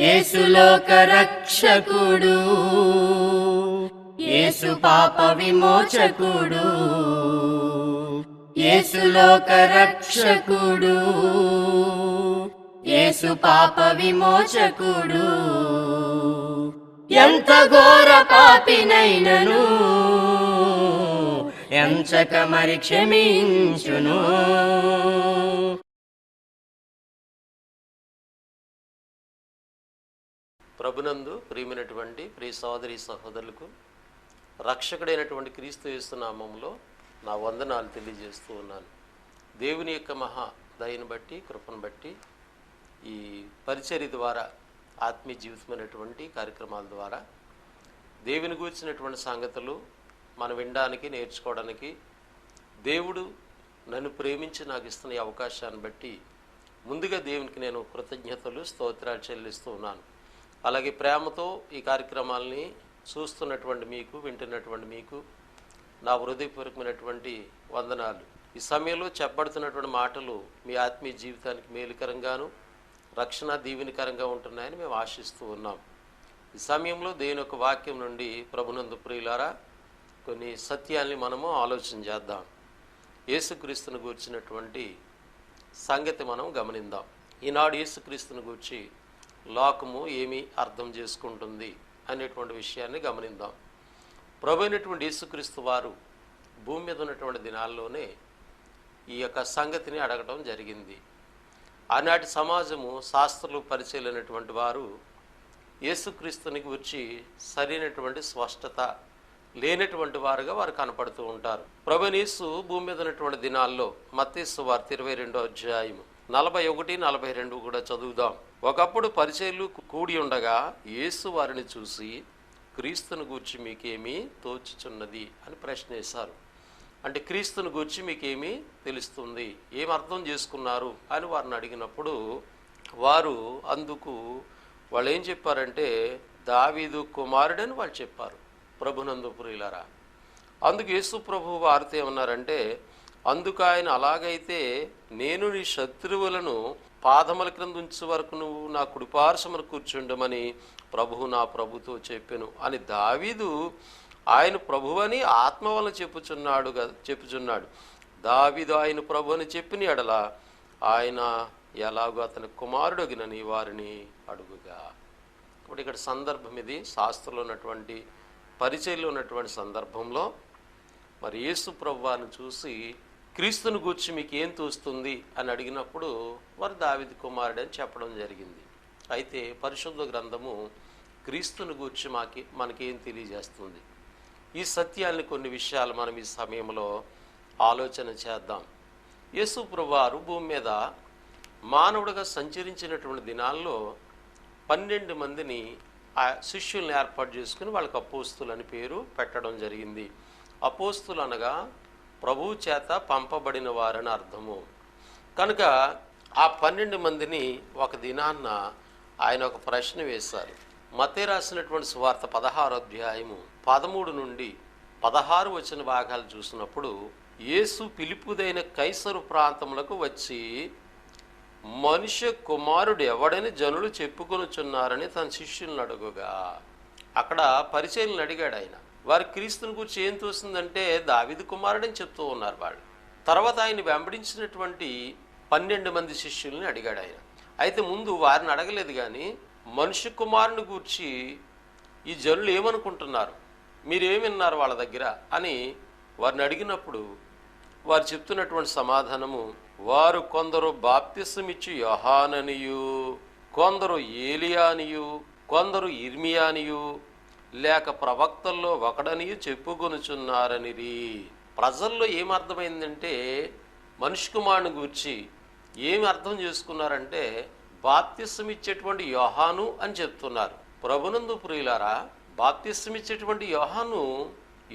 యేసు లోక రక్షకుడు, యేసు పాప విమోచకుడు, యేసు లోక రక్షకుడు, యేసు పాప విమోచకుడు. ఎంత ఘోర పాపినైనను ఎంచక మరి క్షమించును. ప్రభునందు ప్రియమైనటువంటి ప్రియ సోదరి సహోదరులకు రక్షకుడైనటువంటి క్రీస్తు యేసు నామములో నా వందనాలు తెలియజేస్తూ ఉన్నాను. దేవుని యొక్క మహా దయను బట్టి, కృపను బట్టి ఈ పరిచర్య ద్వారా, ఆత్మీయ జీవితమైనటువంటి కార్యక్రమాల ద్వారా దేవుని గూర్చినటువంటి సంగతులు మనం వినడానికి, నేర్చుకోవడానికి దేవుడు నన్ను ప్రేమించి నాకు ఇస్తున్న ఈ అవకాశాన్ని బట్టి ముందుగా దేవునికి నేను కృతజ్ఞతలు, స్తోత్రాలు చెల్లిస్తూ ఉన్నాను. అలాగే ప్రేమతో ఈ కార్యక్రమాలని చూస్తున్నటువంటి మీకు, వింటున్నటువంటి మీకు నా హృదయపూర్వకమైనటువంటి వందనాలు. ఈ సమయంలో చెప్పబడుతున్నటువంటి మాటలు మీ ఆత్మీయ జీవితానికి మేలుకరంగాను, రక్షణ దీవెనకరంగా ఉంటున్నాయని మేము ఆశిస్తూ ఉన్నాం. ఈ సమయంలో దేవుని యొక్క వాక్యం నుండి ప్రభునందు ప్రియులారా కొన్ని సత్యాల్ని మనము ఆలోచన చేద్దాం. యేసుక్రీస్తుని గూర్చినటువంటి సంగతి మనం గమనిద్దాం. ఈనాడు యేసుక్రీస్తుని గూర్చి లోకము ఏమి అర్థం చేసుకుంటుంది అనేటువంటి విషయాన్ని గమనిద్దాం. ప్రభు అయినటువంటి యేసుక్రీస్తు వారు భూమి మీద ఉన్నటువంటి దినాల్లోనే ఈ యొక్క సంగతిని అడగటం జరిగింది. ఆనాటి సమాజము, శాస్త్రులు, పరిచయమైనటువంటి వారు యేసుక్రీస్తుని గురించి సరైనటువంటి స్పష్టత లేనటువంటి వారుగా వారు కనపడుతూ ఉంటారు. ప్రభువైన యేసు భూమి మీద ఉన్నటువంటి దినాల్లో మత్తయి సువార్త 22వ అధ్యాయము 41, 42 కూడా చదువుదాం. ఒకప్పుడు పరిచయులు కూడి ఉండగా యేసు వారిని చూసి, క్రీస్తుని గూర్చి మీకేమీ తోచుచున్నది అని ప్రశ్న వేశారు. అంటే క్రీస్తుని గూర్చి మీకేమీ తెలుస్తుంది, ఏం అర్థం చేసుకున్నారు అని వారిని అడిగినప్పుడు వారు అందుకు వాళ్ళు ఏం చెప్పారంటే దావీదు కుమారుడని వాళ్ళు చెప్పారు. ప్రభునందు ప్రియులారా, అందుకు యేసు ప్రభు వారితో ఏమన్నారంటే, అందుకు ఆయన అలాగైతే నేను నీ శత్రువులను పాదముల క్రింద ఉంచే వరకు నువ్వు నా కుడిపార్శ్వమున కూర్చుండమని ప్రభువు నా ప్రభుతో చెప్పెను అని దావీదు ఆయన ప్రభువని ఆత్మ వలన చెప్పుచున్నాడు. దావీదు ఆయన ప్రభు అని చెప్పిన ఎడల ఆయన ఎలాగో అతని కుమారుడగినని వారిని అడుగుగా. ఇప్పుడు ఇక్కడ సందర్భం ఇది శాస్త్రంలో ఉన్నటువంటి, పరిచయంలో ఉన్నటువంటి సందర్భంలో మరి యేసు ప్రభువాన్ని చూసి క్రీస్తుని గూర్చి మీకు ఏం తోస్తుంది అని అడిగినప్పుడు వారు దావీదు కుమారుడు అని చెప్పడం జరిగింది. అయితే పరిశుద్ధ గ్రంథము క్రీస్తుని గూర్చి మనకేం తెలియజేస్తుంది? ఈ సత్యాల్ని, కొన్ని విషయాలు మనం ఈ సమయంలో ఆలోచన చేద్దాం. యేసు ప్రభువారు భూమి మీద మానవుడిగా సంచరించినటువంటి దినాల్లో 12 మందిని ఆ శిష్యుల్ని ఏర్పాటు చేసుకుని వాళ్ళకి అపోస్తులు అని పేరు పెట్టడం జరిగింది. అపోస్తులు అనగా ప్రభువు చేత పంపబడిన వారని అర్థము. కనుక ఆ 12 మందిని ఒక దినాన్న ఆయన ఒక ప్రశ్న వేశారు. మత్తయి రాసినటువంటి సువార్త 16వ అధ్యాయము 13 నుండి 16 వచ్చిన భాగాలు చూసినప్పుడు, యేసు ఫిలిప్పుదైన కైసరు ప్రాంతములకు వచ్చి మనుష్య కుమారుడు ఎవడని జనులు చెప్పుకొనుచున్నారని తన శిష్యులను అడుగుగా, అక్కడ పరిచయులను అడిగాడు ఆయన. వారి క్రీస్తుని గురించి ఏం తోస్తుందంటే దావీదు కుమారుడని చెప్తూ ఉన్నారు వాళ్ళు. తర్వాత ఆయన వెంబడించినటువంటి 12 మంది శిష్యుల్ని అడిగాడు ఆయన. అయితే ముందు వారిని అడగలేదు, కానీ మనుష్య కుమారుని గూర్చి ఈ జనులు ఏమనుకుంటున్నారు, మీరేమిన్నారు వాళ్ళ దగ్గర అని వారిని అడిగినప్పుడు వారు చెప్తున్నటువంటి సమాధానము, వారు కొందరు బాప్తిసమిచ్చి యోహాననియు, కొందరు ఏలియానియు, కొందరు ఇర్మియానియు, లేక ప్రవక్తల్లో ఒకడనియు చెప్పుకొనుచున్నారనిరి. ప్రజల్లో ఏమర్థమైందంటే మనిషి కుమారుని గురించి ఏమి అర్థం చేసుకున్నారంటే బాప్తిసం ఇచ్చేటువంటి యోహాను అని చెప్తున్నారు. ప్రభునందు ప్రియులారా, బాప్తిసం ఇచ్చేటువంటి యోహాను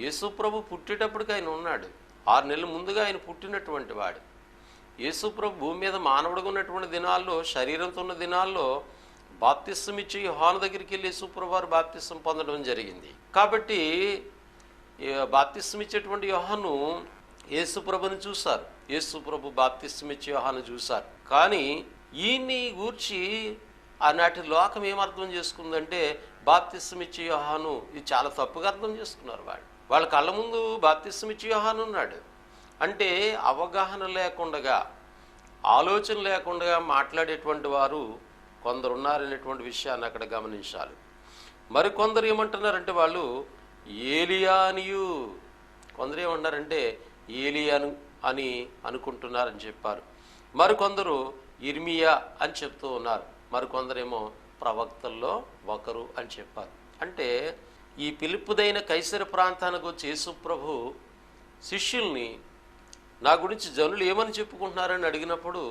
యేసు ప్రభు పుట్టేటప్పటికి ఆయన ఉన్నాడు. 6 నెలల ముందుగా ఆయన పుట్టినటువంటి వాడు. యేసు ప్రభు భూమి మీద మానవుడిగా ఉన్నటువంటి దినాల్లో, శరీరంతో ఉన్న దినాల్లో బాప్తిసం ఇచ్చి యోహాను దగ్గరికి వెళ్ళి యేసు ప్రభు వారు బాప్తిసం పొందడం జరిగింది. కాబట్టి బాప్తిసం ఇచ్చేటువంటి యోహాను యేసు ప్రభుని చూశారు. యేసు ప్రభు బాప్తిసం ఇచ్చే యోహాను చూశారు. కానీ ఈయన్ని గూర్చి ఆనాటి లోకం ఏమర్థం చేసుకుందంటే బాప్తిస్మం ఇచ్చే యోహాను, ఇది చాలా తప్పుగా అర్థం చేసుకున్నారు. వాళ్ళ కళ్ళ ముందు బాప్తిస్మం ఇచ్చే యోహాను ఉన్నాడు అంటే అవగాహన లేకుండా, ఆలోచన లేకుండా మాట్లాడేటువంటి వారు కొందరు ఉన్నారనేటువంటి విషయాన్ని అక్కడ గమనించాలి. మరికొందరు ఏమంటున్నారంటే వాళ్ళు ఏలియా అనియు, కొందరు ఏమన్నారంటే ఏలియాను అని అనుకుంటున్నారని చెప్పారు. మరికొందరు ఇర్మియా అని చెప్తూ ఉన్నారు. మరికొందరేమో ప్రవక్తల్లో ఒకరు అని చెప్పారు. అంటే ఈ పిలుపుదైన కైసర ప్రాంతానికి వచ్చి యేసు ప్రభు శిష్యుల్ని నా గురించి జనులు ఏమని చెప్పుకుంటున్నారని అడిగినప్పుడు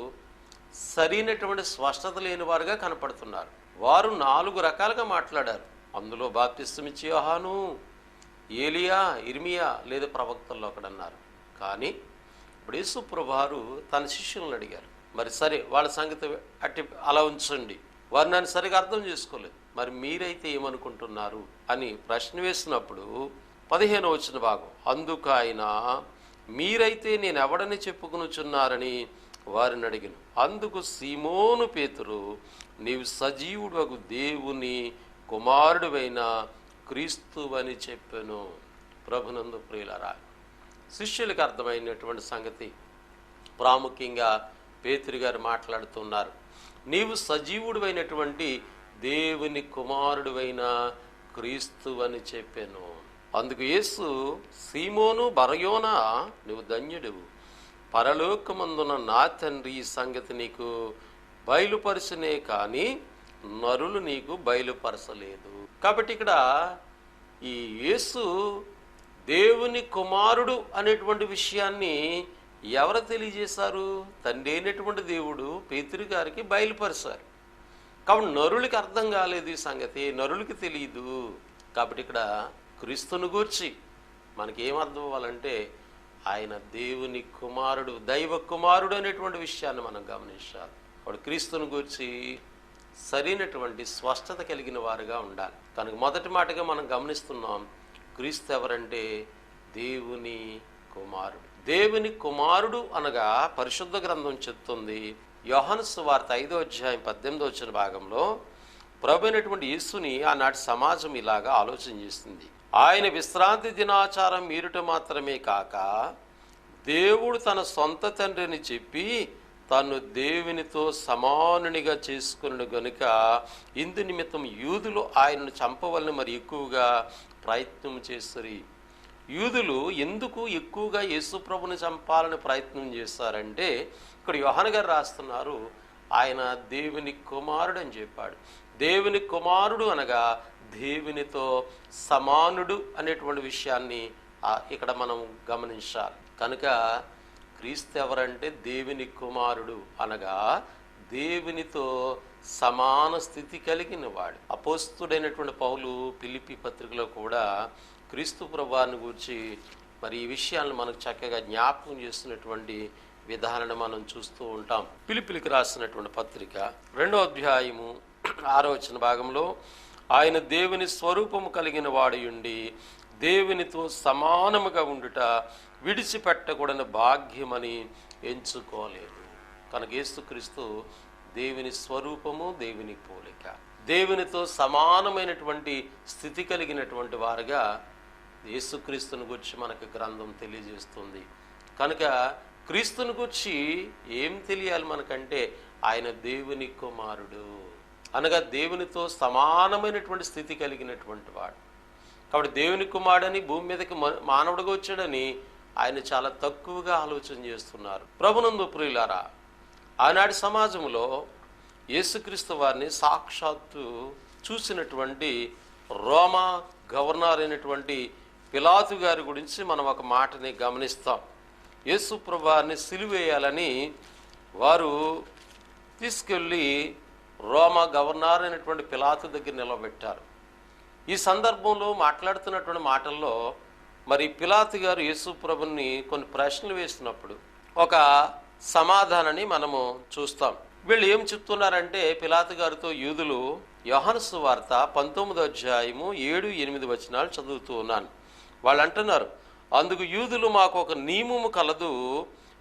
సరైనటువంటి స్పష్టత లేని వారుగా కనపడుతున్నారు. వారు 4 రకాలుగా మాట్లాడారు. అందులో బాప్తిస్మం ఇచ్చే యోహాను, ఏలియా, ఇర్మియా లేదా ప్రవక్తల్లో ఒకడన్నారు. కానీ ఇప్పుడు యేసు ప్రభు వారు తన శిష్యులను అడిగారు, మరి సరే వాళ్ళ సంగతి అట్టి అలా ఉంచండి, వారు నన్ను సరిగా అర్థం చేసుకోలేదు, మరి మీరైతే ఏమనుకుంటున్నారు అని ప్రశ్న వేసినప్పుడు 15వ వచన భాగం, అందుకు ఆయన మీరైతే నేను ఎవడని చెప్పుకొనుచున్నారని వారిని అడిగాను. అందుకు సీమోను పేతురు, నీవు సజీవుడగు దేవుని కుమారుడువైన క్రీస్తువని చెప్పాను. ప్రభునందు ప్రియులారా, శిష్యులకు అర్థమైనటువంటి సంగతి ప్రాముఖ్యంగా పేతురు గారు మాట్లాడుతున్నారు. నీవు సజీవుడువైనటువంటి దేవుని కుమారుడువైన క్రీస్తువని చెప్పాను. అందుకు యేసు, సీమోను బరయోనా, నువ్వు ధన్యుడువు, పరలోకమందున నా తండ్రి ఈ సంగతి నీకు బయలుపరచనే కానీ నరులు నీకు బయలుపరచలేదు. కాబట్టి ఇక్కడ ఈ యేసు దేవుని కుమారుడు అనేటువంటి విషయాన్ని ఎవరు తెలియజేశారు? తండ్రి అయినటువంటి దేవుడు పేతురు గారికి బయలుపరిచారు. కాబట్టి నరులకి అర్థం కాలేదు ఈ సంగతి, నరులకి తెలియదు. కాబట్టి ఇక్కడ క్రీస్తుని గూర్చి మనకేమర్థం అవ్వాలంటే ఆయన దేవుని కుమారుడు, దైవ కుమారుడు అనేటువంటి విషయాన్ని మనం గమనించాలి. కాబట్టి క్రీస్తుని గూర్చి సరైనటువంటి స్పష్టత కలిగిన వారుగా ఉండాలి. కనుక మొదటి మాటగా మనం గమనిస్తున్నాం, క్రీస్తు ఎవరంటే దేవుని కుమారుడు. దేవుని కుమారుడు అనగా పరిశుద్ధ గ్రంథం చెప్తుంది, యోహాను సువార్త 5వ అధ్యాయం 18వ వచన భాగంలో ప్రభు అయినటువంటి యేసుని ఆనాటి సమాజం ఇలాగా ఆలోచన చేస్తుంది. ఆయన విశ్రాంతి దినాచారం మీరుట మాత్రమే కాక దేవుడు తన సొంత తండ్రిని చెప్పి తను దేవునితో సమానునిగా చేసుకున్నాడు గనుక ఇందు నిమిత్తం యూదులు ఆయనను చంపవలని మరి ఎక్కువగా ప్రయత్నం చేస్తారు. యూదులు ఎందుకు ఎక్కువగా యేసు ప్రభుని చంపాలని ప్రయత్నం చేస్తారంటే ఇక్కడ యోహాను గారు రాస్తున్నారు, ఆయన దేవుని కుమారుడు అని చెప్పాడు. దేవుని కుమారుడు అనగా దేవునితో సమానుడు అనేటువంటి విషయాన్ని ఇక్కడ మనం గమనించాలి. కనుక క్రీస్తు ఎవరంటే దేవుని కుమారుడు అనగా దేవునితో సమాన స్థితి కలిగిన వాడు. అపోస్తుడైనటువంటి పౌలు ఫిలిప్పీ పత్రికలో కూడా క్రీస్తు ప్రభువాన్ని గురించి మరి ఈ విషయాలను మనకు చక్కగా జ్ఞాపకం చేస్తున్నటువంటి విధానాన్ని మనం చూస్తూ ఉంటాం. ఫిలిప్పీలకు రాసినటువంటి పత్రిక 2వ అధ్యాయము 6వ వచన భాగంలో ఆయన దేవుని స్వరూపము కలిగిన వాడియుండి దేవునితో సమానముగా ఉండుట విడిచిపెట్టకూడని భాగ్యమని ఎంచుకోలేదు. కనుక యేసుక్రీస్తు దేవుని స్వరూపము, దేవుని పోలిక, దేవునితో సమానమైనటువంటి స్థితి కలిగినటువంటి వారుగా యేసుక్రీస్తుని గురించి మనకు గ్రంథం తెలియజేస్తుంది. కనుక క్రీస్తుని గురించి ఏం తెలియాలి మనకంటే ఆయన దేవుని కుమారుడు అనగా దేవునితో సమానమైనటువంటి స్థితి కలిగినటువంటి వాడు. కాబట్టి దేవుని కుమారుడని భూమి మీదకి మానవుడిగా వచ్చాడని ఆయన చాలా తక్కువగా ఆలోచన చేస్తున్నారు. ప్రభునందు ప్రియులారా, ఆనాటి సమాజంలో యేసుక్రీస్తు వారిని సాక్షాత్తు చూసినటువంటి రోమా గవర్నర్ అయినటువంటి పిలాతు గారి గురించి మనం ఒక మాటని గమనిస్తాం. యేసు ప్రభు వారిని సిలువేయాలని వారు తీసుకెళ్ళి రోమా గవర్నర్ అయినటువంటి పిలాతు దగ్గర నిలబెట్టారు. ఈ సందర్భంలో మాట్లాడుతున్నటువంటి మాటల్లో మరి పిలాతు గారు యేసు ప్రభుని కొన్ని ప్రశ్నలు వేసినప్పుడు ఒక సమాధానాన్ని మనము చూస్తాం. వీళ్ళు ఏం చెప్తున్నారంటే పిలాతు గారితో యూదులు, యోహాను సువార్త 19వ అధ్యాయము 7-8 వచనాలు చదువుతూ ఉన్నాను. వాళ్ళు అంటున్నారు, అందుకు యూదులు మాకు ఒక నియమము కలదు,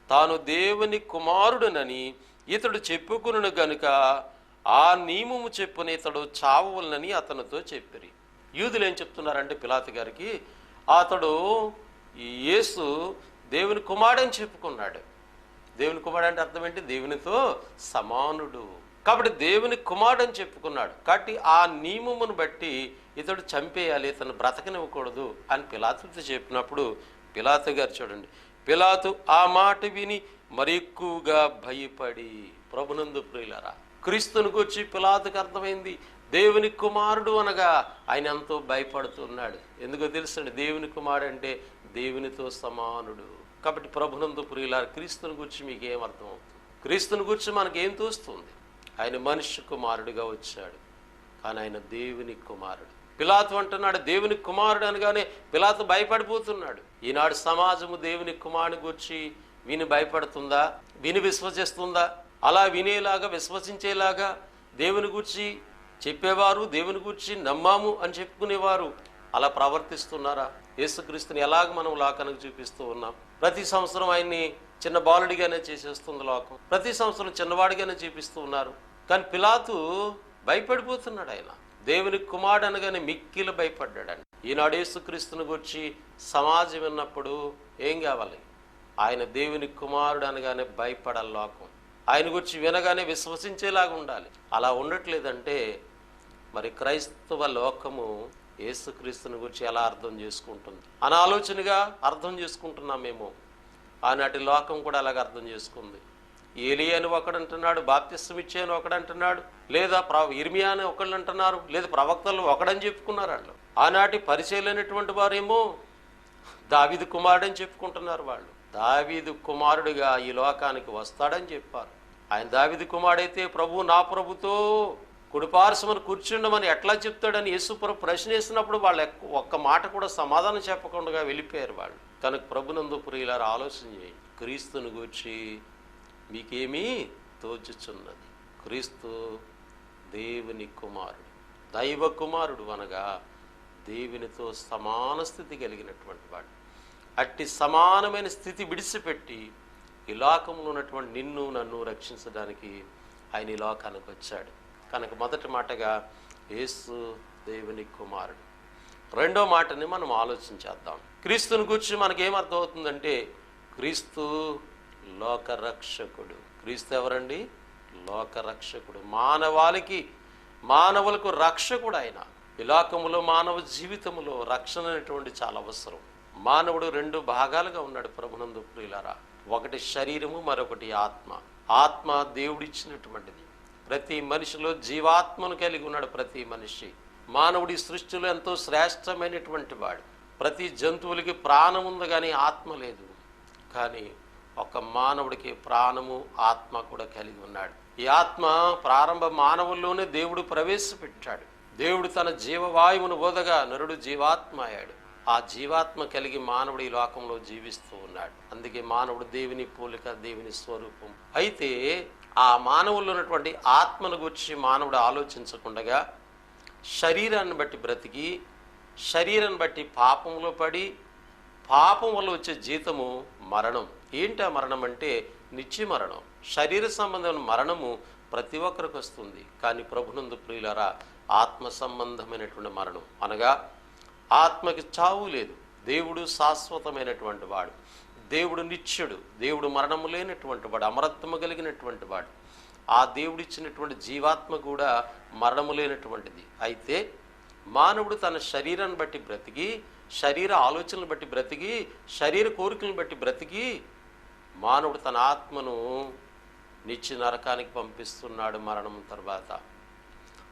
తాను దేవుని కుమారుడునని ఇతడు చెప్పుకును గనుక ఆ నియమము చెప్పున ఇతడు చావవలనని అతనితో చెప్పిరి. యూదులు ఏం చెప్తున్నారంటే పిలాతు గారికి, అతడు ఈ యేసు దేవుని కుమారుడని చెప్పుకున్నాడు. దేవుని కుమారుడు అంటే అర్థం ఏంటి? దేవునితో సమానుడు. కాబట్టి దేవుని కుమారుడని చెప్పుకున్నాడు. కాబట్టి ఆ నియమమును బట్టి ఇతడు చంపేయాలి, ఇతను బ్రతకనివ్వకూడదు అని పిలాతుతో చెప్పినప్పుడు పిలాతు గారు చూడండి, పిలాతు ఆ మాట విని మరి ఎక్కువగా భయపడి, ప్రభునందు ప్రియులారా, క్రీస్తుని గురించి పిలాతుకు అర్థమైంది దేవుని కుమారుడు అనగా ఆయన ఎంతో భయపడుతున్నాడు. ఎందుకో తెలుసండి, దేవుని కుమారుడు అంటే దేవునితో సమానుడు. కాబట్టి ప్రభునందు ప్రియులారా, క్రీస్తుని గురించి మీకు ఏం అర్థం అవుతుంది? క్రీస్తుని గురించి మనకేం తోస్తుంది? ఆయన మనిషి కుమారుడిగా వచ్చాడు, కానీ ఆయన దేవుని కుమారుడు. పిలాతు అంటున్నాడు దేవుని కుమారుడు అనగానే పిలాతు భయపడిపోతున్నాడు. ఈనాడు సమాజము దేవుని కుమారుని గురించి విని భయపడుతుందా? విని విశ్వసిస్తుందా? అలా వినేలాగా విశ్వసించేలాగా దేవుని గురించి చెప్పేవారు, దేవుని గురించి నమ్మాము అని చెప్పుకునేవారు అలా ప్రవర్తిస్తున్నారా? యేసుక్రీస్తుని ఎలాగ మనం లోకానికి చూపిస్తూ ఉన్నాం? ప్రతి సంవత్సరం ఆయన్ని చిన్న బాలుడిగానే చేసేస్తుంది లోకం. ప్రతి సంవత్సరం చిన్నవాడిగానే చూపిస్తూ ఉన్నారు. కానీ పిలాతు భయపడిపోతున్నాడు. ఆయన దేవుని కుమారుడు అనగానే మిక్కిలి భయపడ్డాడు. ఈనాడు యేసుక్రీస్తుని గురించి సమాజం విన్నప్పుడు ఏం కావాలి? ఆయన దేవుని కుమారుడు అనగానే భయపడాలి లోకం. ఆయన గురించి వినగానే విశ్వసించేలాగా ఉండాలి. అలా ఉండట్లేదంటే మరి క్రైస్తవ లోకము యేసుక్రీస్తుని గురించి ఎలా అర్థం చేసుకుంటుంది? అనాలోచనగా అర్థం చేసుకుంటున్నామేమో. ఆనాటి లోకం కూడా అలాగ అర్థం చేసుకుంది. ఏలియా అని ఒకడంటున్నాడు, బాప్తిస్తం ఇచ్చే అని ఒకడంటున్నాడు, లేదా ఇర్మియా అని ఒకళ్ళు అంటున్నారు, లేదా ప్రవక్తలు ఒకడని చెప్పుకున్నారు వాళ్ళు. ఆనాటి పరిచయలేనటువంటి వారేమో దావీదు కుమారుడు అని చెప్పుకుంటున్నారు. వాళ్ళు దావీదు కుమారుడిగా ఈ లోకానికి వస్తాడని చెప్పారు. ఆయన దావీదు కుమారుడైతే ప్రభు నా ప్రభుతో కుడిపార్శ్వమని కూర్చుండమని ఎట్లా చెప్తాడని యేసుప్రభు ప్రశ్న వేసినప్పుడు వాళ్ళు ఒక్క మాట కూడా సమాధానం చెప్పకుండా వెళ్ళిపోయారు వాళ్ళు. కనుక ప్రభునందు ప్రియులారా, ఆలోచన చేయండి. క్రీస్తుని గూర్చి మీకేమీ తోచుచున్నది? క్రీస్తు దేవుని కుమారుడు, దైవ కుమారుడు అనగా దేవునితో సమాన స్థితి కలిగినటువంటి వాడు. అట్టి సమానమైన స్థితి విడిచిపెట్టి ఈ లోకంలో ఉన్నటువంటి నిన్ను నన్ను రక్షించడానికి ఆయన ఈ లోకానికి వచ్చాడు. కనుక మొదటి మాటగా యేసు దేవుని కుమారుడు. రెండో మాటని మనం ఆలోచించేద్దాం. క్రీస్తుని గురించి మనకేమర్థం అవుతుందంటే క్రీస్తు లోకరక్షకుడు. క్రీస్తు ఎవరండి? లోకరక్షకుడు. మానవులకు రక్షకుడు ఆయన. ఈ లోకములో మానవ జీవితంలో రక్షణ అనేటువంటి చాలా అవసరం. మానవుడు రెండు భాగాలుగా ఉన్నాడు ప్రభునందు ప్రియులారా. ఒకటి శరీరము, మరొకటి ఆత్మ. ఆత్మ దేవుడిచ్చినటువంటిది. ప్రతి మనిషిలో జీవాత్మను కలిగి ఉన్నాడు ప్రతి మనిషి. మానవుడి సృష్టిలో ఎంతో శ్రేష్టమైనటువంటి వాడు. ప్రతి జంతువులకి ప్రాణం ఉంది కానీ ఆత్మ లేదు. కానీ ఒక మానవుడికి ప్రాణము ఆత్మ కూడా కలిగి ఉన్నాడు. ఈ ఆత్మ ప్రారంభ మానవుల్లోనే దేవుడు ప్రవేశపెట్టాడు. దేవుడు తన జీవవాయువును ఓదగా నరుడు జీవాత్మ అయ్యాడు. ఆ జీవాత్మ కలిగి మానవుడు ఈ లోకంలో జీవిస్తూ ఉన్నాడు. అందుకే మానవుడు దేవుని పోలిక, దేవుని స్వరూపం. అయితే ఆ మానవుల్లో ఉన్నటువంటి ఆత్మను గురించి మానవుడు ఆలోచించకుండా శరీరాన్ని బట్టి బ్రతికి, శరీరాన్ని బట్టి పాపంలో పడి, పాపం వల్ల వచ్చే జీతము మరణం. ఏంటి ఆ మరణం అంటే నిత్య మరణం. శరీర సంబంధమైన మరణము ప్రతి ఒక్కరికి వస్తుంది. కానీ ప్రభునందు ప్రియులారా, ఆత్మ సంబంధమైనటువంటి మరణం అనగా ఆత్మకి చావు లేదు. దేవుడు శాశ్వతమైనటువంటి వాడు, దేవుడు నిత్యుడు, దేవుడు మరణము లేనటువంటి వాడు, అమరత్వము కలిగినటువంటి వాడు. ఆ దేవుడిచ్చినటువంటి జీవాత్మ కూడా మరణము లేనటువంటిది. అయితే మానవుడు తన శరీరాన్ని బట్టి బ్రతికి, శరీర ఆలోచనలు బట్టి బ్రతికి, శరీర కోరికలను బట్టి బ్రతికి మానవుడు తన ఆత్మను నిత్య నరకానికి పంపిస్తున్నాడు మరణం తర్వాత.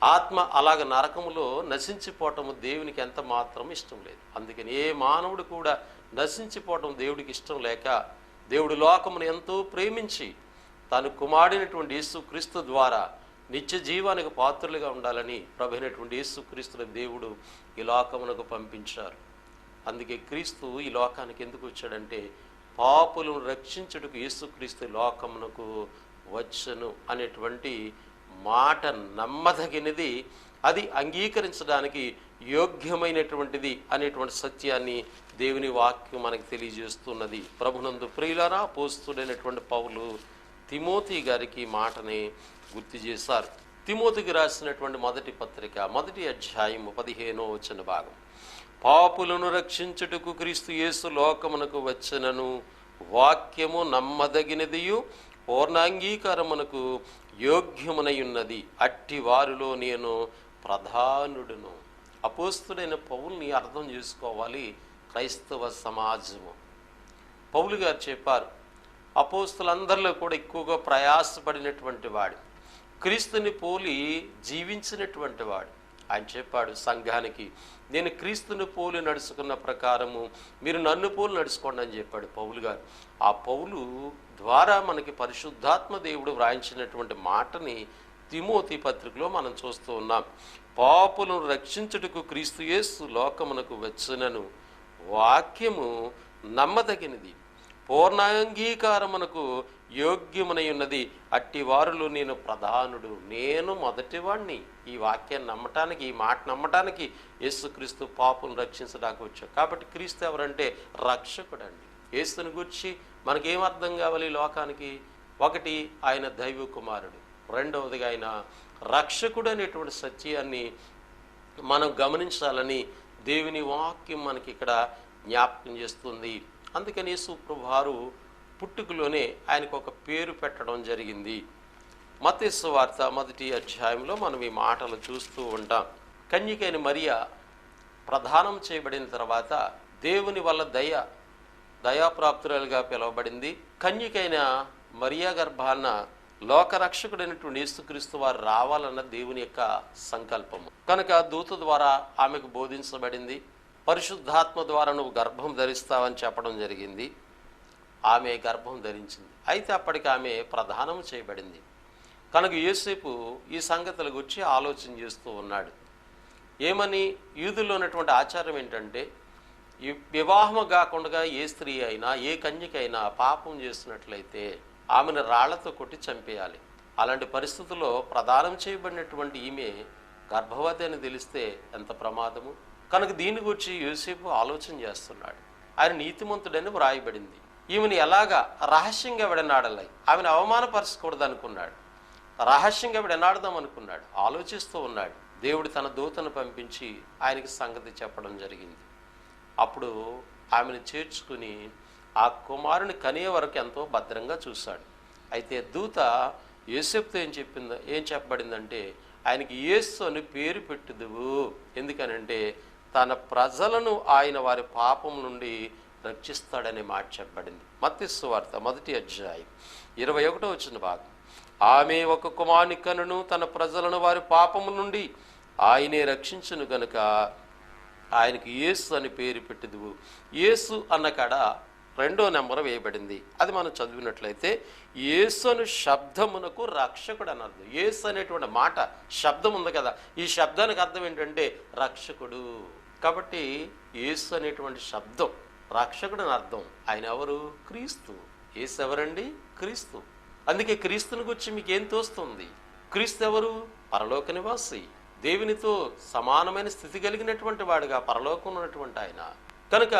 ఆత్మ అలాగ నరకములో నశించిపోవటము దేవునికి ఎంత మాత్రం ఇష్టం లేదు. అందుకని ఏ మానవుడు కూడా నశించిపోవటం దేవుడికి ఇష్టం లేక దేవుడు లోకమును ఎంతో ప్రేమించి తను కుమారుడైనటువంటి యేసుక్రీస్తు ద్వారా నిత్య జీవానికి పాత్రులుగా ఉండాలని ప్రభువైనటువంటి యేసుక్రీస్తుని దేవుడు ఈ లోకమునకు పంపించారు. అందుకే క్రీస్తు ఈ లోకానికి ఎందుకు వచ్చాడంటే పాపులను రక్షించుటకు యేసుక్రీస్తు లోకమునకు వచ్చను అనేటువంటి మాట నమ్మదగినది, అది అంగీకరించడానికి యోగ్యమైనటువంటిది అనేటువంటి సత్యాన్ని దేవుని వాక్యం మనకు తెలియజేస్తున్నది. ప్రభునందు ప్రియులారా, అపోస్తలుడైనటువంటి పౌలు తిమోతి గారికి మాటని గుర్తు చేశారు. తిమోతికి రాసినటువంటి మొదటి పత్రిక 1వ అధ్యాయం 15వ వచన భాగం. పాపులను రక్షించుటకు క్రీస్తు యేసు లోకమునకు వచ్చెనను, వాక్యము నమ్మదగినదియు పూర్ణాంగీకారమునకు యోగ్యమునై ఉన్నది, అట్టి వారిలో నేను ప్రధానుడును. అపోస్తుడైన పౌలుని అర్థం చేసుకోవాలి క్రైస్తవ సమాజము. పౌలు గారు చెప్పారు, అపోస్తులందరిలో కూడా ఎక్కువగా ప్రయాసపడినటువంటి వాడు, క్రీస్తుని పోలి జీవించినటువంటి వాడు. ఆయన చెప్పాడు సంఘానికి, నేను క్రీస్తుని పోలి నడుచుకున్న ప్రకారము మీరు నన్ను పోలి నడుచుకోండి అని చెప్పాడు పౌలు గారు. ఆ పౌలు ద్వారా మనకి పరిశుద్ధాత్మ దేవుడు వ్రాయించినటువంటి మాటని తిమోతి పత్రికలో మనం చూస్తూ ఉన్నాం. పాపులను రక్షించుటకు క్రీస్తు యేసు లోకమునకు వచ్చునను, వాక్యము నమ్మదగినది పూర్ణాంగీకారమునకు యోగ్యమునై ఉన్నది, అట్టి వారిలో నేను ప్రధానుడు. నేను మొదటివాడిని ఈ వాక్యాన్ని నమ్మటానికి, ఈ మాట నమ్మటానికి. యేసుక్రీస్తు పాపులను రక్షించడానికి వచ్చాడు. కాబట్టి క్రీస్తు ఎవరంటే రక్షకుడు అండి. యేసుని గురించి మనకేం అర్థం కావాలి లోకానికి? ఒకటి, ఆయన దైవ కుమారుడు. రెండవదిగా ఆయన రక్షకుడు అనేటువంటి సత్యాన్ని మనం గమనించాలని దేవుని వాక్యం మనకి ఇక్కడ జ్ఞాపకం చేస్తుంది. అందుకని యేసు ప్రభువారు పుట్టుకలోనే ఆయనకు ఒక పేరు పెట్టడం జరిగింది. మత్తయి సువార్త 1వ అధ్యాయంలో మనం ఈ మాటలు చూస్తూ ఉంటాం. కన్యకైన మరియా ప్రదానం చేయబడిన తర్వాత దేవుని వల్ల దయాప్రాప్తురాలుగా పిలువబడింది. కన్యకైన మరియా గర్భాన లోకరక్షకుడైనటువంటి యేసుక్రీస్తు వారు రావాలన్న దేవుని యొక్క సంకల్పము కనుక దూత ద్వారా ఆమెకు బోధించబడింది. పరిశుద్ధాత్మ ద్వారా నువ్వు గర్భం ధరిస్తావని చెప్పడం జరిగింది. ఆమె గర్భం ధరించింది. అయితే అప్పటికి ఆమె ప్రదానం చేయబడింది కనుక యోసేపు ఈ సంగతుల గురించి ఆలోచన చేస్తూ ఉన్నాడు. ఏమని? యూదుల్లో ఉన్నటువంటి ఆచారం ఏంటంటే, ఈ వివాహము కాకుండా ఏ స్త్రీ అయినా ఏ కన్యకైనా పాపం చేసినట్లయితే ఆమెను రాళ్లతో కొట్టి చంపేయాలి. అలాంటి పరిస్థితుల్లో ప్రదానం చేయబడినటువంటి ఈమె గర్భవతి అని తెలిస్తే ఎంత ప్రమాదము. కనుక దీని గురించి యోసేపు ఆలోచన చేస్తున్నాడు. ఆయన నీతిమంతుడని వ్రాయబడింది. ఈమెను ఎలాగా రహస్యంగా విడనాడాలి, ఆమెను అవమానపరచకూడదు అనుకున్నాడు. రహస్యంగా విడనాడదాం అనుకున్నాడు. ఆలోచిస్తూ ఉన్నాడు. దేవుడు తన దూతను పంపించి ఆయనకి సంగతి చెప్పడం జరిగింది. అప్పుడు ఆమెను చేర్చుకుని ఆ కుమారుని కనే వరకు ఎంతో భద్రంగా చూశాడు. అయితే దూత యోసేపుతో ఏం చెప్పబడిందంటే, ఆయనకి యేసు అని పేరు పెట్టుదువు. ఎందుకనంటే తన ప్రజలను ఆయన వారి పాపం నుండి రక్షిస్తాడనే మాట చెప్పబడింది. మత్తయి సువార్త 1వ అధ్యాయం 21వ వచన భాగం. ఆమె ఒక కుమారుని కనును, తన ప్రజలను వారి పాపము నుండి ఆయనే రక్షించును గనుక ఆయనకి యేసు అని పేరు పెట్టుదువు. యేసు అన్న కాడ 2వ నెంబర్ వేయబడింది. అది మనం చదివినట్లయితే యేసు అను శబ్దమునకు రక్షకుడు అని అర్థం. యేసు అనేటువంటి మాట శబ్దం ఉంది కదా, ఈ శబ్దానికి అర్థం ఏంటంటే రక్షకుడు. కాబట్టి యేసు అనేటువంటి శబ్దం రక్షకుడు అని అర్థం. ఆయన ఎవరు? క్రీస్తు. యేసు ఎవరండి? క్రీస్తు. అందుకే క్రీస్తుని గురించి మీకు ఏం తోస్తుంది? క్రీస్తు ఎవరు? పరలోక నివాసి, దేవునితో సమానమైన స్థితి కలిగినటువంటి వాడుగా పరలోకం ఉన్నటువంటి ఆయన. కనుక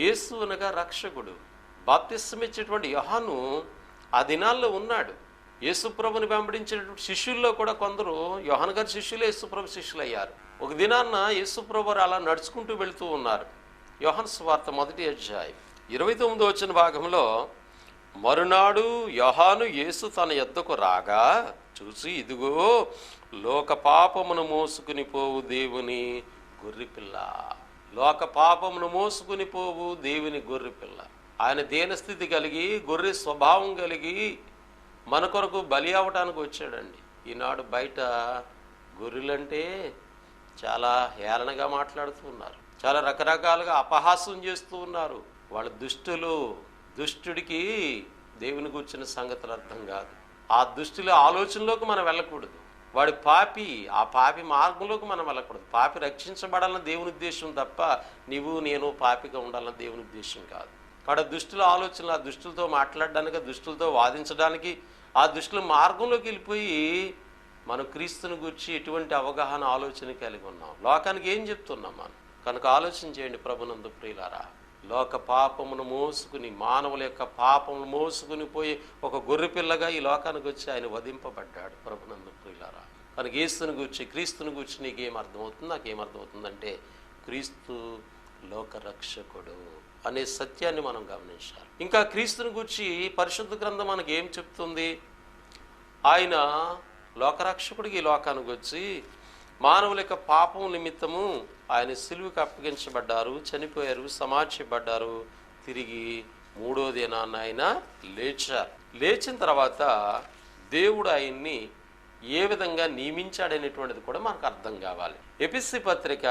యేసు అనగా రక్షకుడు. బాప్తిస్మం ఇచ్చేటువంటి యోహాను ఆ దినాల్లో ఉన్నాడు. యేసుప్రభుని వెంబడించినటువంటి శిష్యుల్లో కూడా కొందరు యోహాను గారి శిష్యులే యేసుప్రభు శిష్యులు అయ్యారు. ఒక దినాన్న యేసుప్రభు అలా నడుచుకుంటూ వెళుతూ ఉన్నారు. యోహాను సువార్త 1వ అధ్యాయం 29వ వచన భాగంలో, మరునాడు యోహాను యేసు తన యొద్దకు రాగా చూసి, ఇదిగో లోక పాపమును మోసుకుని పోవు దేవుని గొర్రెపిల్ల. లోక పాపమును మోసుకుని పోవు దేవుని గొర్రెపిల్ల. ఆయన దీనస్థితి కలిగి గొర్రె స్వభావం కలిగి మన కొరకు బలి అవ్వటానికి వచ్చాడండి. ఈనాడు బయట గొర్రెలంటే చాలా హేళనగా మాట్లాడుతూ ఉన్నారు, చాలా రకరకాలుగా అపహాస్యం చేస్తూ ఉన్నారు. వాళ్ళ దుష్టుడికి దేవుని కూర్చున్న సంగతులు అర్థం కాదు. ఆ దుష్టుల ఆలోచనలోకి మనం వెళ్ళకూడదు. వాడి పాపి, ఆ పాపి మార్గంలోకి మనం వెళ్ళకూడదు. పాపి రక్షించబడాలన్న దేవుని ఉద్దేశం తప్ప నీవు నేను పాపిగా ఉండాలన్న దేవుని ఉద్దేశం కాదు. వాడు దుష్టుల ఆలోచనలు, ఆ దుష్టులతో మాట్లాడడానికి, దుష్టులతో వాదించడానికి, ఆ దుష్టుల మార్గంలోకి వెళ్ళిపోయి మనం క్రీస్తుని గురించి ఎటువంటి అవగాహన ఆలోచన కలిగి ఉన్నాం. లోకానికి ఏం చెప్తున్నాం మనం? కనుక ఆలోచన చేయండి ప్రభునందు ప్రియులారా. లోక పాపమును మోసుకుని, మానవుల యొక్క పాపమును మోసుకుని పోయి ఒక గొర్రె పిల్లగా ఈ లోకానికి వచ్చి ఆయన వధింపబడ్డాడు. ప్రభునందు ప్రియులారా, మనకి యేసుని గూర్చి, క్రీస్తుని గూర్చి నీకేం అర్థమవుతుంది, నాకేమర్థమవుతుందంటే క్రీస్తు లోకరక్షకుడు అనే సత్యాన్ని మనం గమనించాలి. ఇంకా క్రీస్తుని గూర్చి పరిశుద్ధ గ్రంథం మనకి ఏం చెప్తుంది? ఆయన లోకరక్షకుడికి ఈ లోకానికి వచ్చి మానవుల యొక్క పాపం నిమిత్తము ఆయన సిలువకి అప్పగించబడ్డారు, చనిపోయారు, సమాధిపడ్డారు. తిరిగి 3వ దినాన్న ఆయన లేచారు. లేచిన తర్వాత దేవుడు ఆయన్ని ఏ విధంగా నియమించాడనేటువంటిది కూడా మనకు అర్థం కావాలి. ఎఫెసీ పత్రిక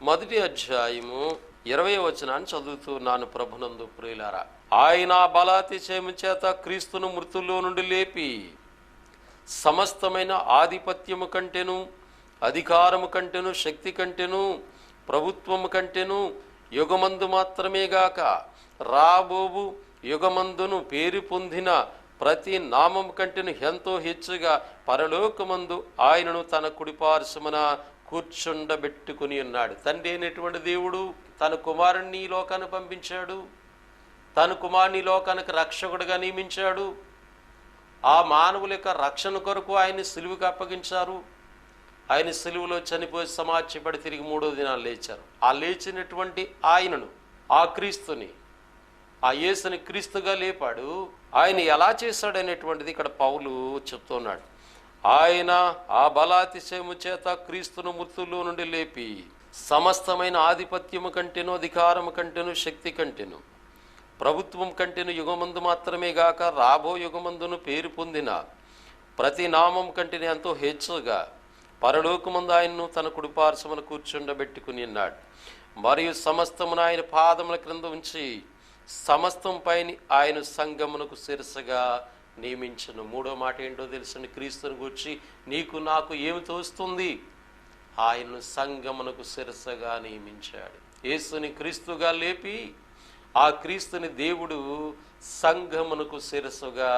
1వ అధ్యాయము 20వ వచనాన్ని చదువుతున్నాను. ప్రభునందు ప్రియులారా, ఆయన బలాతిశయము చేత క్రీస్తును మృతుల్లో నుండి లేపి సమస్తమైన ఆధిపత్యము కంటేను, అధికారము కంటేను, శక్తి కంటేను, ప్రభుత్వము కంటేను యుగమందు మాత్రమే గాక రాబోవు యుగమందును పేరు పొందిన ప్రతి నామము కంటేను ఎంతో హెచ్చుగా పరలోకమందు ఆయనను తన కుడిపార్శ్వమున కూర్చుండబెట్టుకుని ఉన్నాడు. తండ్రి అయినటువంటి దేవుడు తన కుమారుణ్ణి ఈ లోకానికి పంపించాడు. తన కుమారుని లోకానికి రక్షకుడిగా నియమించాడు. ఆ మానవుల యొక్క రక్షణ కొరకు ఆయన్ని సిలువకు అప్పగించారు. ఆయన సిలువలో చనిపోయి సమాధిపడి తిరిగి 3వ దినాలు లేచారు. ఆ లేచినటువంటి ఆయనను, ఆ క్రీస్తుని, ఆ యేసుని క్రీస్తుగా లేపాడు. ఆయన ఎలా చేశాడనేటువంటిది ఇక్కడ పౌలు చెప్తున్నాడు. ఆయన ఆ బలాతిశయము చేత క్రీస్తును మృతుల్లో నుండి లేపి సమస్తమైన ఆధిపత్యము కంటేను, అధికారము కంటేను, శక్తి కంటేను, ప్రభుత్వం కంటేను యుగమందు మాత్రమే గాక రాబో యుగమందును పేరు పొందిన ప్రతి నామం కంటేనే ఎంతో హెచ్చుగా పరలోకమందు ఆయన్ను తన కుడిపార్శ్వమున కూర్చుండబెట్టుకుని ఉన్నాడు. మరియు సమస్తమును ఆయన పాదముల క్రింద ఉంచి సమస్తం పైన ఆయన సంఘమునకు శిరస్సుగా నియమించను. 3వ మాట ఏంటో తెలుసండి? క్రీస్తుని గూర్చి నీకు నాకు ఏమి తోస్తుంది? ఆయన్ను సంఘమునకు శిరస్సుగా నియమించాడు. యేసుని క్రీస్తుగా లేపి ఆ క్రీస్తుని దేవుడు సంఘమునకు శిరస్సుగా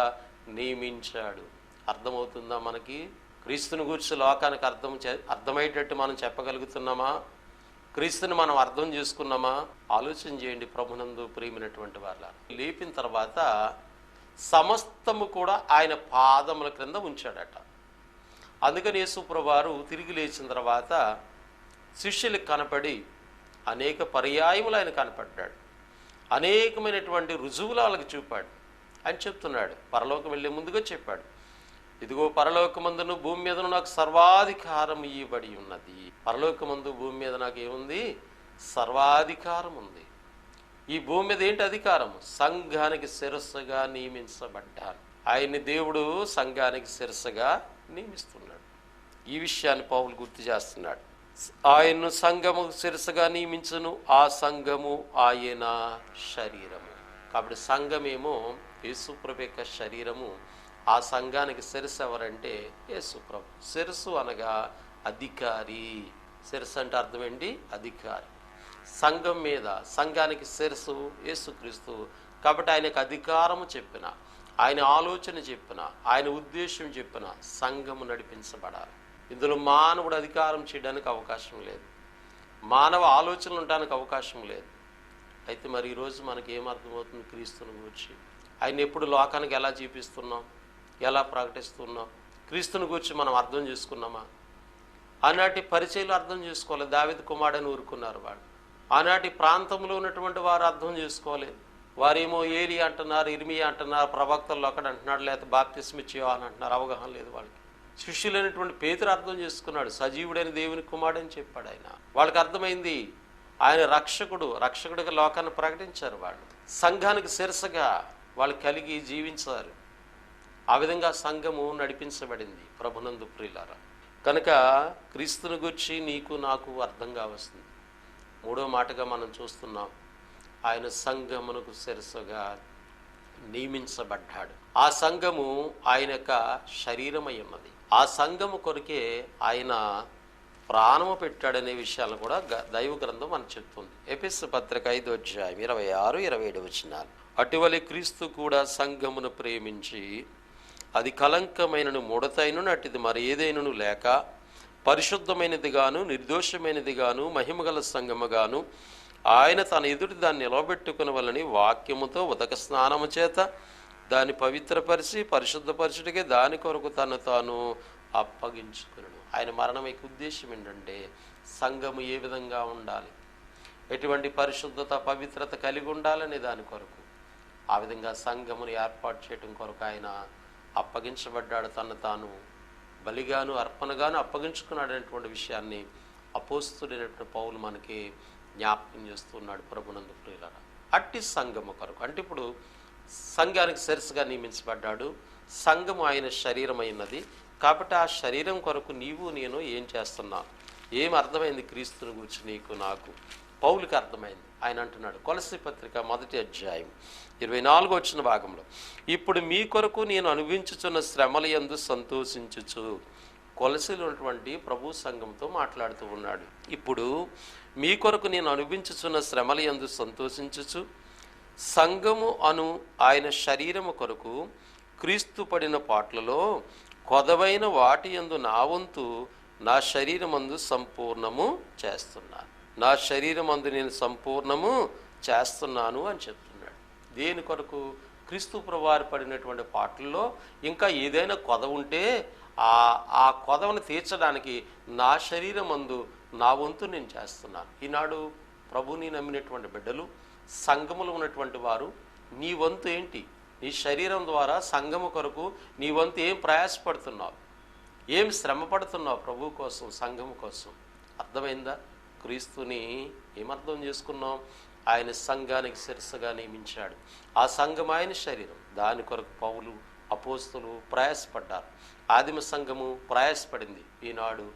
నియమించాడు. అర్థమవుతుందా మనకి? క్రీస్తుని గురించి లోకానికి అర్థమయ్యేటట్టు మనం చెప్పగలుగుతున్నామా? క్రీస్తుని మనం అర్థం చేసుకున్నామా? ఆలోచన చేయండి ప్రభునందు ప్రియమైనటువంటి వాళ్ళ. లేపిన తర్వాత సమస్తము కూడా ఆయన పాదముల క్రింద ఉంచాడట. అందుకని యేసు ప్రభువారు తిరిగి లేచిన తర్వాత శిష్యులకు కనపడి అనేక పర్యాయములు ఆయన కనపడ్డాడు. అనేకమైనటువంటి రుజువులు వాళ్ళకి చూపాడు. అని చెప్తున్నాడు. పరలోకం వెళ్ళే ముందుగా చెప్పాడు, ఇదిగో పరలోకమందును భూమి మీదను నాకు సర్వాధికారం ఇవ్వబడి ఉన్నది. పరలోకమందు భూమి మీద నాకు ఏముంది? సర్వాధికారం ఉంది. ఈ భూమి మీద ఏంటి అధికారము? సంఘానికి శిరస్సుగా నియమించబడ్డాను. ఆయన్ని దేవుడు సంఘానికి శిరస్సుగా నియమిస్తున్నాడు. ఈ విషయాన్ని పౌలు గుర్తు చేస్తున్నాడు. ఆయన్ను సంఘము శిరస్సుగా నియమించును, ఆ సంఘము ఆయన శరీరము. కాబట్టి సంఘమేమో యేసుప్రభు యొక్క శరీరము. ఆ సంఘానికి శిరస్సు ఎవరంటే యేసుప్రభు. శిరస్సు అనగా అధికారి. శిరస్సు అంటే అర్థం ఏంటి? అధికారి. సంఘం మీద, సంఘానికి శిరస్సు యేసుక్రీస్తు. కాబట్టి ఆయనకు అధికారము చెప్పిన, ఆయన ఆలోచన చెప్పిన, ఆయన ఉద్దేశం చెప్పిన సంఘము నడిపించబడాలి. ఇందులో మానవుడు అధికారం చేయడానికి అవకాశం లేదు, మానవ ఆలోచనలు ఉండడానికి అవకాశం లేదు. అయితే మరి ఈరోజు మనకి ఏమర్థమవుతుంది క్రీస్తుని గురించి? ఆయన ఎప్పుడు లోకానికి ఎలా చూపిస్తున్నాం, ఎలా ప్రకటిస్తున్నాం? క్రీస్తుని గురించి మనం అర్థం చేసుకున్నామా? ఆనాటి పరిచయలు అర్థం చేసుకోలేదు. దావీదు కుమారుడని ఊరుకున్నారు వాళ్ళు. ఆనాటి ప్రాంతంలో ఉన్నటువంటి వారు అర్థం చేసుకోలేదు. వారేమో ఏలి అంటున్నారు, ఇర్మియా అంటున్నారు, ప్రవక్తల్లో ఒకటి అంటున్నాడు, లేకపోతే బాప్తిస్మ యోహాను అంటున్నారు. అవగాహన లేదు వాళ్ళకి. శిష్యులైనటువంటి పేతురు అర్థం చేసుకున్నాడు, సజీవుడైన దేవుని కుమారుడని చెప్పాడు ఆయన. వాళ్ళకి అర్థమైంది ఆయన రక్షకుడు, రక్షకుడిగా లోకాన్ని ప్రకటించారు. వాళ్ళు సంఘానికి శిరస్సుగా వాళ్ళు కలిగి జీవించారు. ఆ విధంగా సంఘము నడిపించబడింది ప్రభునందు ప్రియులారా. కనుక క్రీస్తుని గురించి నీకు నాకు అర్థం కావస్తుంది. మూడో మాటగా మనం చూస్తున్నాం, ఆయన సంఘమునకు శిరస్సుగా నియమించబడ్డాడు. ఆ సంఘము ఆయన యొక్క శరీరమై ఉన్నది. ఆ సంఘము కొరకే ఆయన ప్రాణము పెట్టాడనే విషయాలు కూడా దైవ గ్రంథం మనకు చెప్తుంది. ఎఫెసీ పత్రిక 5వ అధ్యాయం 26-27 వచనాలు. అటువలి క్రీస్తు కూడా సంఘమును ప్రేమించి అది కలంకమైనను ముడతైనను అటుది మరి ఏదైనను లేక పరిశుద్ధమైనదిగాను నిర్దోషమైనదిగాను మహిమగల సంఘముగాను ఆయన తన ఎదుటి దాన్ని నిలబెట్టుకుని వలని వాక్యముతో ఉదక స్నానము చేత దాన్ని పవిత్రపరిచి పరిశుద్ధపరచుడికి దాని కొరకు తను తాను అప్పగించుకున్నాడు. ఆయన మరణం యొక్క ఉద్దేశం ఏంటంటే సంఘము ఏ విధంగా ఉండాలి, ఎటువంటి పరిశుద్ధత పవిత్రత కలిగి ఉండాలనే దాని కొరకు, ఆ విధంగా సంఘమును ఏర్పాటు చేయడం కొరకు ఆయన అప్పగించబడ్డాడు. తను తాను బలిగాను అర్పణగాను అప్పగించుకున్నాడు అనేటువంటి విషయాన్ని అపోస్తుడైనటువంటి పౌలు మనకి జ్ఞాపకం చేస్తున్నాడు. ప్రభునందు ప్రియులారా, అట్టి సంఘము కొరకు అంటే ఇప్పుడు సంఘానికి శిరస్సుగా నియమించబడ్డాడు. సంఘము ఆయన శరీరం అయినది కాబట్టి ఆ శరీరం కొరకు నీవు నేను ఏం చేస్తున్నాను, ఏం అర్థమైంది క్రీస్తుని గురించి నీకు నాకు? పౌలుకి అర్థమైంది. ఆయన అంటున్నాడు కొలస్సీ పత్రిక 1వ అధ్యాయం 24వ భాగంలో, ఇప్పుడు మీ కొరకు నేను అనుభవించుచున్న శ్రమల యందు సంతోషించుచు. కొలసీలో ఉన్నటువంటి ప్రభు సంఘంతో మాట్లాడుతూ ఉన్నాడు. ఇప్పుడు మీ కొరకు నేను అనుభవించుచున్న శ్రమల యందు సంతోషించుచు సంఘము అను ఆయన శరీరము కొరకు క్రీస్తు పడిన పాటలలో కొదవైన వాటి యందు నా వంతు నా శరీరమందు సంపూర్ణము చేస్తున్నాను. నా శరీరమందు నేను సంపూర్ణము చేస్తున్నాను అని చెప్తున్నాడు. దేని కొరకు? క్రీస్తు ప్రభువారు పడినటువంటి పాటల్లో ఇంకా ఏదైనా కొదవ ఉంటే ఆ కొదవను తీర్చడానికి నా శరీరమందు నా వంతు నేను చేస్తున్నాను. ఈనాడు ప్రభుని నమ్మినటువంటి బిడ్డలు, సంఘములో ఉన్నటువంటి వారు, నీ వంతు ఏంటి? నీ శరీరం ద్వారా సంఘము కొరకు నీ వంతు ఏం ప్రయాసపడుతున్నావు, ఏం శ్రమ పడుతున్నావు ప్రభు కోసం, సంఘము కోసం? అర్థమైందా? క్రీస్తుని ఏమర్థం చేసుకున్నాం? ఆయన సంఘానికి శిరస్సుగా నియమించాడు. ఆ సంఘం ఆయన శరీరం. దాని కొరకు పౌలు అపోస్తులు ప్రయాసపడ్డారు. ఆదిమ సంఘము ప్రయాసపడింది. ఈనాడు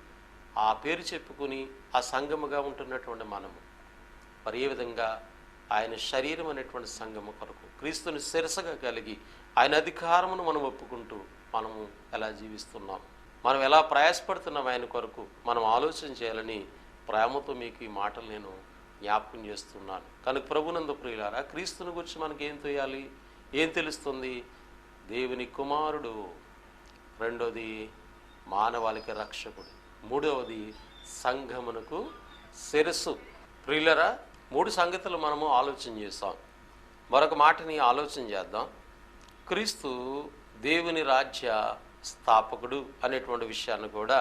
ఆ పేరు చెప్పుకుని ఆ సంఘముగా ఉంటున్నటువంటి మనము మరి ఏ విధంగా ఆయన శరీరం అనేటువంటి సంఘము కొరకు క్రీస్తుని శిరస్సుగా కలిగి ఆయన అధికారమును మనం ఒప్పుకుంటూ మనము ఎలా జీవిస్తున్నాం, మనం ఎలా ప్రయాసపడుతున్నాం ఆయన కొరకు మనం ఆలోచన చేయాలని ప్రేమతో మీకు ఈ మాటలు నేను జ్ఞాపకం చేస్తున్నాను. కనుక ప్రభునందు ప్రియులారా, క్రీస్తుని గురించి మనకి ఏం తెలియాలి, ఏం తెలుస్తుంది? దేవుని కుమారుడు, రెండోది మానవాళికి రక్షకుడు, మూడవది సంఘమునకు శిరస్సు. ప్రియులరా, 3 సంగతులు మనము ఆలోచన చేస్తాం. మరొక మాటని ఆలోచన చేద్దాం. క్రీస్తు దేవుని రాజ్య స్థాపకుడు అనేటువంటి విషయాన్ని కూడా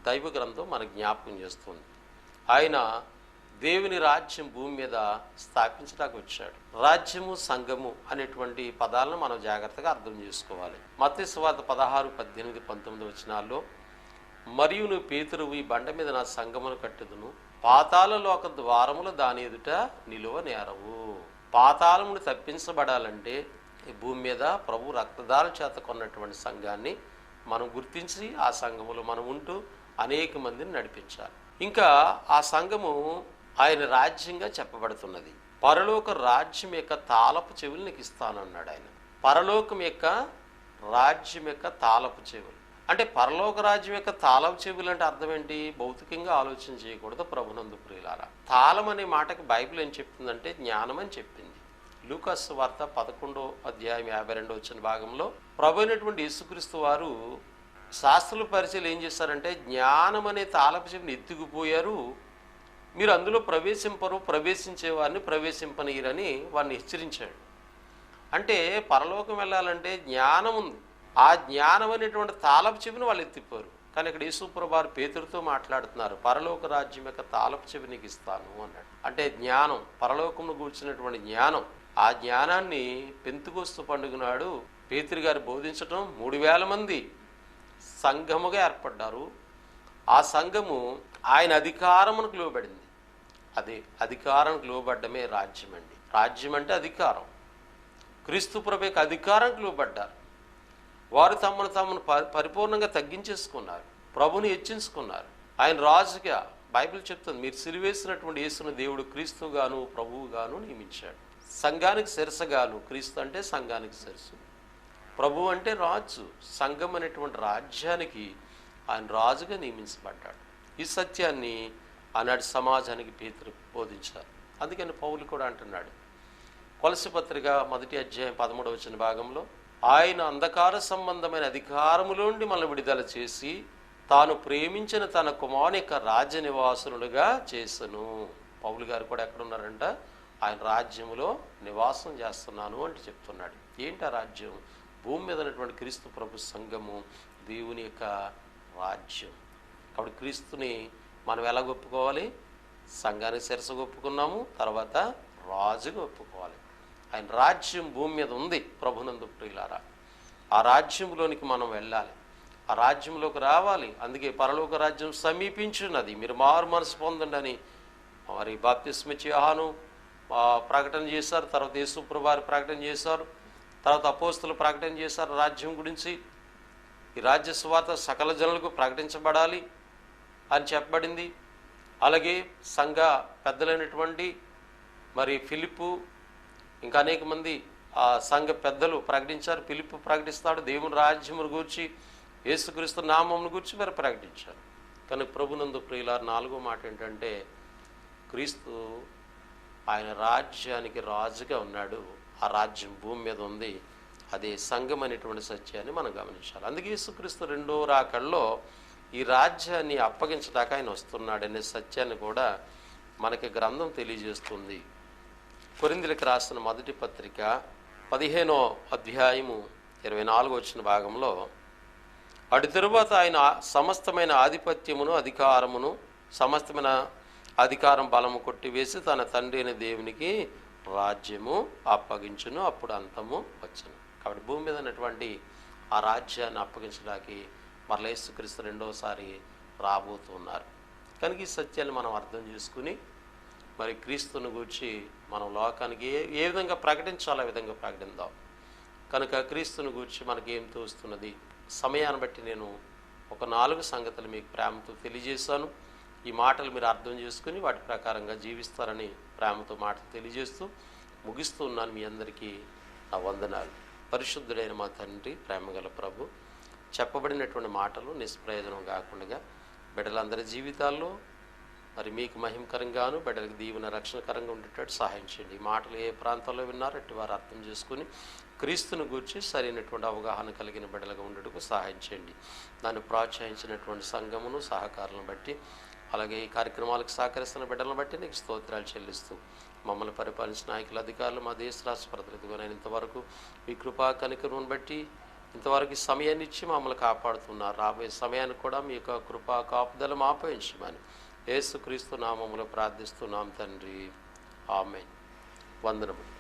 దైవ గ్రంథం మనకు జ్ఞాపకం చేస్తుంది. ఆయన దేవుని రాజ్యం భూమి మీద స్థాపించడానికి వచ్చాడు. రాజ్యము సంఘము అనేటువంటి పదాలను మనం జాగ్రత్తగా అర్థం చేసుకోవాలి. మత్తయి సువార్త 16, 18, 19 వచనాల్లో, మరియు నువ్వు పేతురువు, ఈ బండ మీద నా సంఘమును కట్టుదును, పాతాళంలో ఒక ద్వారములు దాని ఎదుట నిలువ నేరవు. పాతాళమును తప్పించబడాలంటే ఈ భూమి మీద ప్రభు రక్తదాన చేత కొన్నటువంటి సంఘాన్ని మనం గుర్తించి ఆ సంఘములో మనం ఉంటూ అనేక మందిని నడిపించాలి. ఇంకా ఆ సంఘము ఆయన రాజ్యంగా చెప్పబడుతున్నది. పరలోక రాజ్యం యొక్క తాళపు చెవులు నీకు ఇస్తానన్నాడు ఆయన. పరలోకం యొక్క రాజ్యం యొక్క తాళపు చెవులు అంటే పరలోక రాజ్యం యొక్క తాళపు చెవులు అంటే అర్థం ఏంటి? భౌతికంగా ఆలోచన చేయకూడదు ప్రభునందు ప్రియులారా. తాళం అనే మాటకి బైబిల్ ఏం చెప్తుందంటే జ్ఞానం అని చెప్పింది. లూకాసు వార్త 11వ అధ్యాయం 52 భాగంలో ప్రభు అయినటువంటి యేసుక్రీస్తు వారు శాస్త్రుల పరిచయం ఏం చేశారంటే, జ్ఞానం అనే తాళపు చెవిని ఎత్తుకుపోయారు, మీరు అందులో ప్రవేశింపరు, ప్రవేశించే వారిని ప్రవేశింపనీయరని వారిని హెచ్చరించాడు. అంటే పరలోకం వెళ్ళాలంటే జ్ఞానం ఉంది. ఆ జ్ఞానం అనేటువంటి తాళపు చెవిని వాళ్ళు ఎత్తిపోరు. కానీ ఇక్కడ యేసుప్రభువారు పేతురుతో మాట్లాడుతున్నారు, పరలోక రాజ్యం యొక్క తాళపు చెవి నీకు ఇస్తాను అన్నాడు. అంటే జ్ఞానం, పరలోకంలో కూర్చున్నటువంటి జ్ఞానం. ఆ జ్ఞానాన్ని పెంతెకొస్తు పండుగ నాడు పేతురు గారు బోధించడం 3000 మంది సంఘముగా ఏర్పడ్డారు. ఆ సంఘము ఆయన అధికారమునకు లోబడింది. అదే అధికారానికి లోబడ్డమే రాజ్యం అండి. రాజ్యం అంటే అధికారం. క్రీస్తు ప్రభువుకి అధికారానికి లోబడ్డారు. వారు తమను పరిపూర్ణంగా తగ్గించేసుకున్నారు, ప్రభుని హెచ్చించుకున్నారు. ఆయన రాజుగా బైబిల్ చెప్తుంది, మీరు సిలువేసినటువంటి యేసును దేవుడు క్రీస్తుగాను ప్రభువుగాను నియమించాడు. సంఘానికి శిరస్సుగాను, క్రీస్తు అంటే సంఘానికి శిరస్సు, ప్రభు అంటే రాజు. సంఘం అనేటువంటి రాజ్యానికి ఆయన రాజుగా నియమించబడ్డాడు. ఈ సత్యాన్ని ఆనాటి సమాజానికి పేతురు బోధించారు. అందుకని పౌలు కూడా అంటున్నాడు, కొలస్సీ పత్రిక 1వ అధ్యాయం 13వ భాగంలో, ఆయన అంధకార సంబంధమైన అధికారములోండి మనల్ని విడుదల చేసి తాను ప్రేమించిన తన కుమారుని యొక్క రాజ్య నివాసులుగా చేసెను. పౌలు గారు కూడా ఎక్కడున్నారంట? ఆయన రాజ్యములో నివాసం చేస్తున్నాను అంటే చెప్తున్నాడు. ఏంటి ఆ రాజ్యం? భూమి మీద ఉన్నటువంటి క్రీస్తు ప్రభు సంఘము దేవుని యొక్క రాజ్యం. కాబట్టి క్రీస్తుని మనం ఎలా ఒప్పుకోవాలి? సంఘానికి శిరస్సుగా ఒప్పుకున్నాము, తర్వాత రాజుగా ఒప్పుకోవాలి. ఆయన రాజ్యం భూమి మీద ఉంది ప్రభునందు ప్రియులారా. ఆ రాజ్యంలోనికి మనం వెళ్ళాలి, ఆ రాజ్యంలోకి రావాలి. అందుకే పరలోక రాజ్యం సమీపించున్నది, మీరు మారు మనసు పొందండి అని మరి బాప్తిస్మిచ్చి యోహాను ప్రకటన చేశారు, తర్వాత యేసుప్రభువు వారు ప్రకటన చేశారు, తర్వాత అపోస్తులు ప్రకటన చేశారు రాజ్యం గురించి. ఈ రాజ్య సువార్త సకల జనులకు ప్రకటించబడాలి అని చెప్పబడింది. అలాగే సంఘ పెద్దలైనటువంటి మరి ఫిలిప్పు, ఇంకా అనేక మంది ఆ సంఘ పెద్దలు ప్రకటించారు. ఫిలిప్పు ప్రకటిస్తాడు దేవుని రాజ్యమును గూర్చి, యేసుక్రీస్తు నామమును గూర్చి మరి ప్రకటించారు. కనుక ప్రభునందు ప్రియులారా, 4వ మాట ఏంటంటే క్రీస్తు ఆయన రాజ్యానికి రాజుగా ఉన్నాడు. ఆ రాజ్యం భూమి మీద ఉంది, అదే సంఘం అనేటువంటి సత్యాన్ని మనం గమనించాలి. అందుకే యేసుక్రీస్తు 2వ రాకడలో ఈ రాజ్యాన్ని అప్పగించడానికి ఆయన వస్తున్నాడనే సత్యాన్ని కూడా మనకి గ్రంథం తెలియజేస్తుంది. కొరింథీయులకు రాసిన మొదటి పత్రిక 15వ అధ్యాయము 24వ భాగంలో, అటు తరువాత ఆయన సమస్తమైన ఆధిపత్యమును అధికారమును సమస్తమైన అధికారం బలము కొట్టివేసి తన తండ్రి అయిన దేవునికి రాజ్యము అప్పగించును, అప్పుడు అంతము వచ్చును. కాబట్టి భూమి మీద ఉన్నటువంటి ఆ రాజ్యాన్ని అప్పగించడానికి మరల యేసుక్రీస్తు 2వసారి రాబోతున్నారు. కనుక ఈ సత్యాన్ని మనం అర్థం చేసుకుని మరి క్రీస్తుని గూర్చి మనం లోకానికి ఏ విధంగా ప్రకటించాలో ఆ విధంగా ప్రకటిద్దాం. కనుక క్రీస్తుని గూర్చి మనకి ఏం తోస్తున్నది? సమయాన్ని బట్టి నేను ఒక 4 సంగతులు మీకు ప్రేమతో తెలియజేశాను. ఈ మాటలు మీరు అర్థం చేసుకుని వాటి ప్రకారంగా జీవిస్తారని ప్రేమతో మాటలు తెలియజేస్తూ ముగిస్తూ ఉన్నాను. మీ అందరికీ నా వందనాలు. పరిశుద్ధుడైన మా తండ్రి, ప్రేమగల ప్రభు, చెప్పబడినటువంటి మాటలు నిష్ప్రయోజనం కాకుండా బిడ్డలందరి జీవితాల్లో మరి మీకు మహిమకరంగాను బిడ్డలకు దీవెన రక్షణకరంగా ఉండేటట్టు సహాయం చేయండి. ఈ మాటలు ఏ ప్రాంతాల్లో విన్నారో అట్టి వారు అర్థం చేసుకుని క్రీస్తుని గూర్చి సరైనటువంటి అవగాహన కలిగిన బిడ్డలుగా ఉండేటకు సహాయం చేయండి. దాన్ని ప్రోత్సహించినటువంటి సంఘమును సహకారాలను బట్టి, అలాగే ఈ కార్యక్రమాలకు సహకరిస్తున్న బిడ్డలను బట్టి నీకు స్తోత్రాలు చెల్లిస్తూ మమ్మల్ని పరిపాలించిన నాయకుల అధికారులు, మా దేశ రాష్ట్ర ప్రతినిధిగా ఇంతవరకు మీ కృపా కనికరును బట్టి ఇంతవరకు ఈ సమయాన్ని ఇచ్చి మమ్మల్ని కాపాడుతున్నారు. రాబోయే సమయానికి కూడా మీ యొక్క కృపా కాపుదల మాపయించమని యేసుక్రీస్తు నామములో ప్రార్థిస్తున్నాం తండ్రి. ఆమేన్. వందనములు.